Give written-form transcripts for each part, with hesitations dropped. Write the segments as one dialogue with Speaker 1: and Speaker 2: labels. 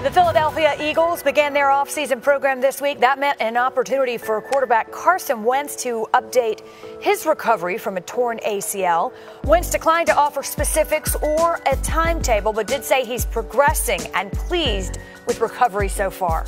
Speaker 1: The Philadelphia Eagles began their offseason program this week. That meant an opportunity for quarterback Carson Wentz to update his recovery from a torn ACL. Wentz declined to offer specifics or a timetable, but did say he's progressing and pleased with recovery so far.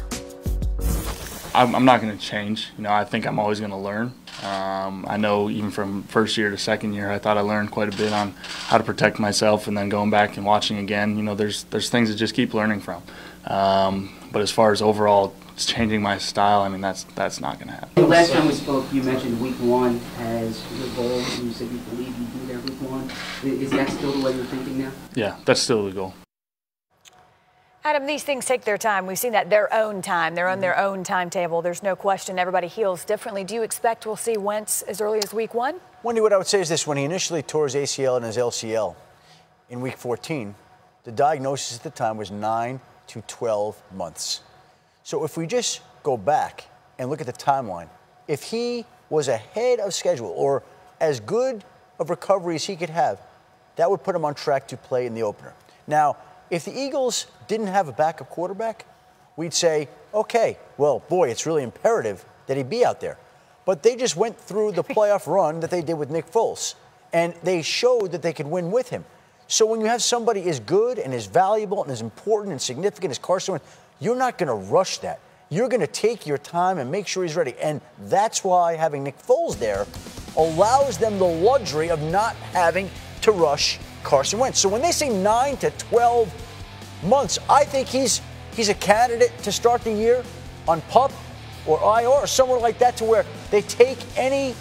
Speaker 2: I'm not going to change. I think I'm always going to learn. I know even from first year to second year, I thought I learned quite a bit on how to protect myself, and then going back and watching again, there's things to just keep learning from. But as far as overall changing my style, I mean, that's not going to happen.
Speaker 3: The last time we spoke, you mentioned week one as your goal, and you said you believe you'd be there week one. Is that still the way you're thinking now?
Speaker 2: Yeah, that's still the goal.
Speaker 1: Adam, these things take their time. We've seen that their own time. They're on their own timetable. There's no question. Everybody heals differently. Do you expect we'll see Wentz as early as week one?
Speaker 4: Wendy, what I would say is this. When he initially tore his ACL and his LCL in week 14, the diagnosis at the time was 9 to 12 months. So if we just go back and look at the timeline, if he was ahead of schedule or as good of recovery as he could have, that would put him on track to play in the opener. Now, if the Eagles didn't have a backup quarterback, we'd say, okay, well, boy, it's really imperative that he be out there. But they just went through the playoff run that they did with Nick Foles, and they showed that they could win with him. So when you have somebody as good and as valuable and as important and significant as Carson Wentz, you're not going to rush that. You're going to take your time and make sure he's ready. And that's why having Nick Foles there allows them the luxury of not having to rush Carson Wentz. So when they say 9 to 12 months, I think he's a candidate to start the year on PUP or IR or somewhere like that, to where they take any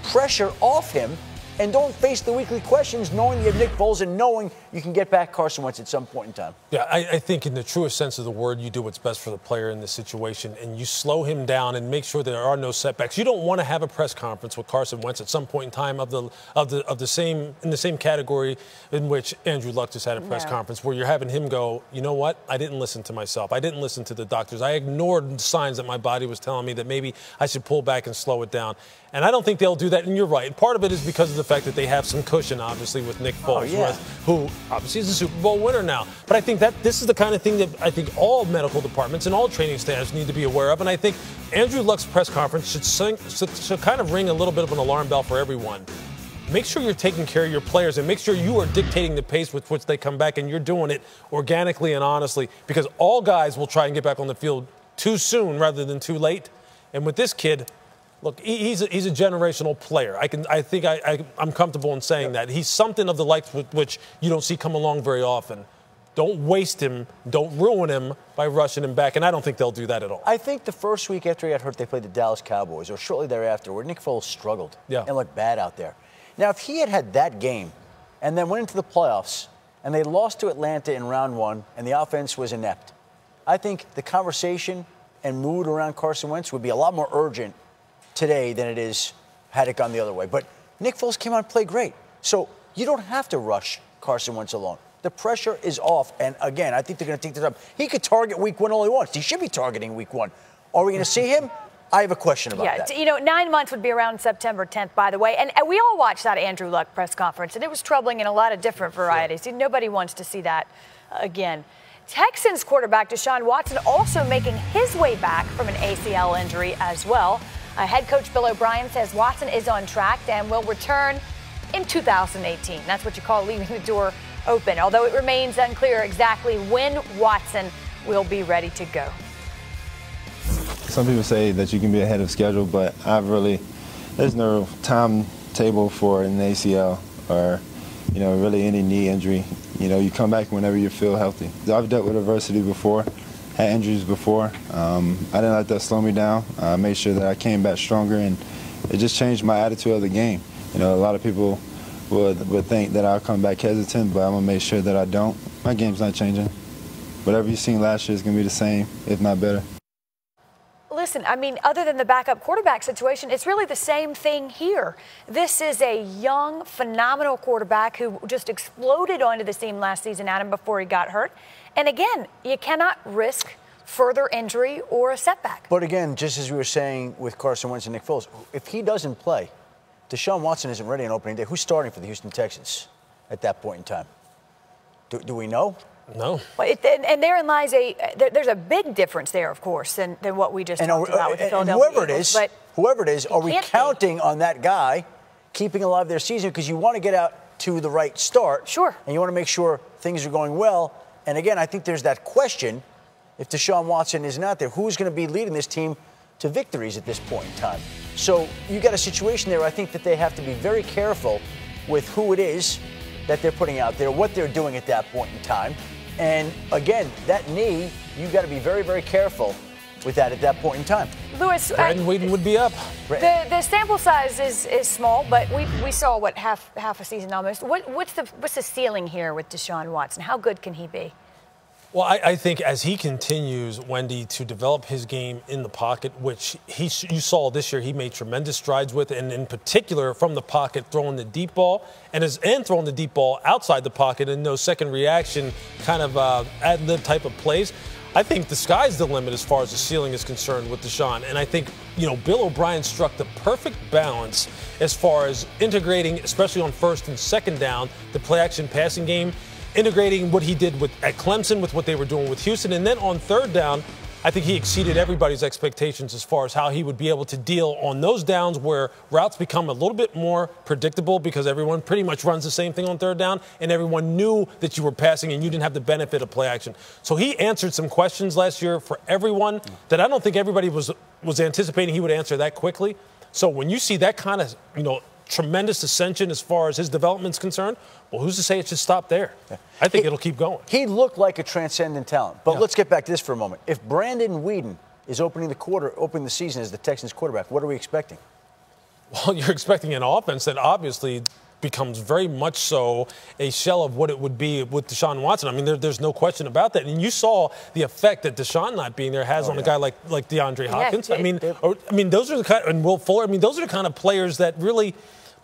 Speaker 4: pressure off him and don't face the weekly questions, knowing you have Nick Foles and knowing you can get back Carson Wentz at some point in time.
Speaker 5: Yeah, I think in the truest sense of the word, you do what's best for the player in this situation, and you slow him down and make sure there are no setbacks. You don't want to have a press conference with Carson Wentz at some point in time in the same category in which Andrew Luck just had a press conference, where you're having him go, you know what? I didn't listen to myself. I didn't listen to the doctors. I ignored signs that my body was telling me that maybe I should pull back and slow it down. And I don't think they'll do that, and you're right. And part of it is because of the fact that they have some cushion, obviously, with Nick Foles, who obviously is a Super Bowl winner now. But I think that this is the kind of thing that I think all medical departments and all training staffs need to be aware of. And I think Andrew Luck's press conference should kind of ring a little bit of an alarm bell for everyone. Make sure you're taking care of your players, and make sure you are dictating the pace with which they come back, and you're doing it organically and honestly, because all guys will try and get back on the field too soon rather than too late. And with this kid, look, he's a generational player. I'm comfortable in saying that. He's something of the likes with which you don't see come along very often. Don't waste him. Don't ruin him by rushing him back. And I don't think they'll do that at all.
Speaker 4: I think the first week after he got hurt, they played the Dallas Cowboys, or shortly thereafter, where Nick Foles struggled and looked bad out there. Now, if he had had that game and then went into the playoffs and they lost to Atlanta in round one and the offense was inept, I think the conversation and mood around Carson Wentz would be a lot more urgent today than it is had it gone the other way. But Nick Foles came out and played great. So you don't have to rush Carson Wentz alone. The pressure is off. And again, I think they're going to take this up. He could target week one only once. He should be targeting week one. Are we going to see him? I have a question about that.
Speaker 1: 9 months would be around September 10th, by the way. And we all watched that Andrew Luck press conference, and it was troubling in a lot of different varieties. Sure. Nobody wants to see that again. Texans quarterback Deshaun Watson also making his way back from an ACL injury as well. Head coach Bill O'Brien says Watson is on track and will return in 2018. That's what you call leaving the door open, although it remains unclear exactly when Watson will be ready to go.
Speaker 6: Some people say that you can be ahead of schedule, but there's no timetable for an ACL or, really any knee injury. You come back whenever you feel healthy. I've dealt with adversity before, had injuries before. I didn't let that slow me down. I made sure that I came back stronger, and it just changed my attitude of the game. A lot of people would think that I'll come back hesitant, but I'm going to make sure that I don't. My game's not changing. Whatever you've seen last year is going to be the same, if not better.
Speaker 1: Listen, I mean, other than the backup quarterback situation, it's really the same thing here. This is a young, phenomenal quarterback who just exploded onto the scene last season, Adam, before he got hurt. And again, you cannot risk further injury or a setback.
Speaker 4: But again, just as we were saying with Carson Wentz and Nick Foles, if he doesn't play, Deshaun Watson isn't ready on opening day. Who's starting for the Houston Texans at that point in time? Do we know?
Speaker 5: No.
Speaker 1: And therein lies there's a big difference there, of course, than what we just talked about with the Philadelphia Eagles.
Speaker 4: Whoever it is, are we counting on that guy keeping alive their season? Because you want to get out to the right start.
Speaker 1: Sure.
Speaker 4: And you want to make sure things are going well. And again, I think there's that question, if Deshaun Watson is not there, who's going to be leading this team to victories at this point in time? So you got a situation there. I think that they have to be very careful with who it is that they're putting out there, what they're doing at that point in time. And again, that knee, you've got to be very, very careful with that at that point in time.
Speaker 1: Lewis,
Speaker 5: Brandon Whedon would be up.
Speaker 1: The sample size is small, but we saw what half a season almost. What's the ceiling here with Deshaun Watson? How good can he be?
Speaker 5: Well, I think as he continues, Wendy, to develop his game in the pocket, which you saw this year, he made tremendous strides with, and in particular from the pocket, throwing the deep ball, and throwing the deep ball outside the pocket in those second reaction kind of ad-lib type of plays. I think the sky's the limit as far as the ceiling is concerned with Deshaun. And I think, Bill O'Brien struck the perfect balance as far as integrating, especially on first and second down, the play-action passing game, integrating what he did at Clemson with what they were doing with Houston. And then on third down, I think he exceeded everybody's expectations as far as how he would be able to deal on those downs where routes become a little bit more predictable because everyone pretty much runs the same thing on third down and everyone knew that you were passing and you didn't have the benefit of play action. So he answered some questions last year for everyone that I don't think everybody was anticipating he would answer that quickly. So when you see that kind of, tremendous ascension as far as his development's concerned, well, who's to say it should stop there? I think it'll keep going.
Speaker 4: He looked like a transcendent talent. But let's get back to this for a moment. If Brandon Whedon is opening the season as the Texans quarterback, what are we expecting?
Speaker 5: Well, you're expecting an offense that obviously becomes very much so a shell of what it would be with Deshaun Watson. I mean, there's no question about that. And you saw the effect that Deshaun not being there has on a guy like DeAndre Hopkins. Those are the kind, and Will Fuller. I mean, those are the kind of players that really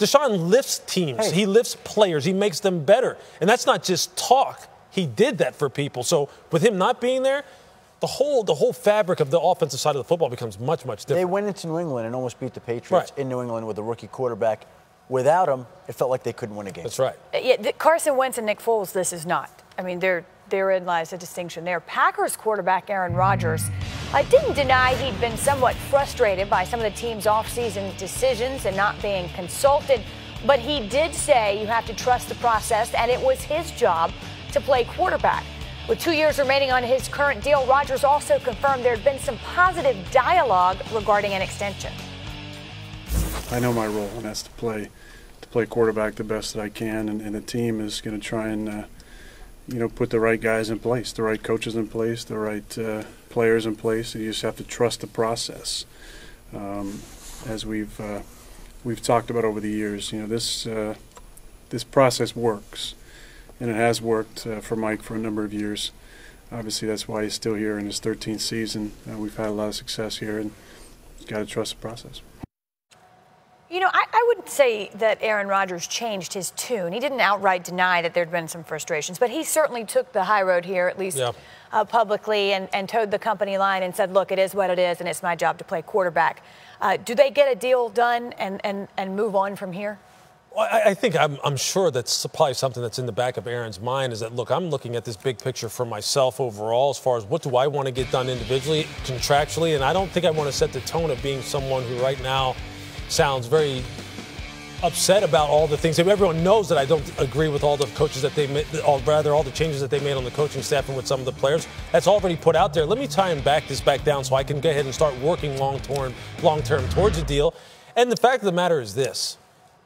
Speaker 5: Deshaun lifts teams. He lifts players. He makes them better. And that's not just talk. He did that for people. So with him not being there, the whole fabric of the offensive side of the football becomes much, much different.
Speaker 4: They went into New England and almost beat the Patriots in New England with a rookie quarterback. Without him, it felt like they couldn't win a game.
Speaker 5: That's right.
Speaker 1: Yeah, Carson Wentz and Nick Foles, this is not. I mean, therein lies a distinction there. Packers quarterback Aaron Rodgers didn't deny he'd been somewhat frustrated by some of the team's offseason decisions and not being consulted, but he did say you have to trust the process, and it was his job to play quarterback. With 2 years remaining on his current deal, Rodgers also confirmed there had been some positive dialogue regarding an extension.
Speaker 7: I know my role, and that's to play quarterback the best that I can, and the team is going to try and put the right guys in place, the right coaches in place, the right players in place. And you just have to trust the process. As we've talked about over the years, this process works, and it has worked for Mike for a number of years. Obviously, that's why he's still here in his 13th season. We've had a lot of success here, and you've got to trust the process.
Speaker 1: I wouldn't say that Aaron Rodgers changed his tune. He didn't outright deny that there'd been some frustrations, but he certainly took the high road here, at least publicly, and towed the company line and said, look, it is what it is, and it's my job to play quarterback. Do they get a deal done and move on from here?
Speaker 5: Well, I think I'm sure that's probably something that's in the back of Aaron's mind is that, look, I'm looking at this big picture for myself overall as far as what do I want to get done individually, contractually, and I don't think I want to set the tone of being someone who right now sounds very upset about all the things. Everyone knows that I don't agree with all the coaches that they made, or rather all the changes that they made on the coaching staff and with some of the players. That's already put out there. Let me try and back this back down so I can go ahead and start working long-term towards a deal. And the fact of the matter is this.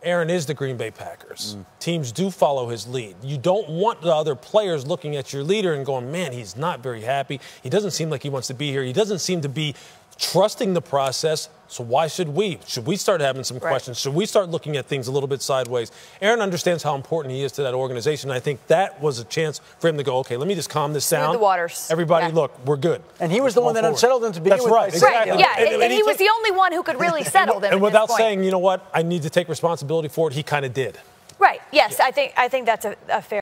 Speaker 5: Aaron is the Green Bay Packers. Teams do follow his lead. You don't want the other players looking at your leader and going, man, he's not very happy. He doesn't seem like he wants to be here. He doesn't seem to be trusting the process. So why should we? Should we start having some questions? Should we start looking at things a little bit sideways? Aaron understands how important he is to that organization. And I think that was a chance for him to go, okay, let me just calm this down.
Speaker 1: Smooth the waters.
Speaker 5: Everybody, look, we're good.
Speaker 4: And he was the one that unsettled him to begin with.
Speaker 5: That's right. Exactly.
Speaker 1: Yeah, and he was the only one who could really settle them.
Speaker 5: And without saying, you know what, I need to take responsibility for it, he kind of did.
Speaker 1: Right. Yes, I think that's a fair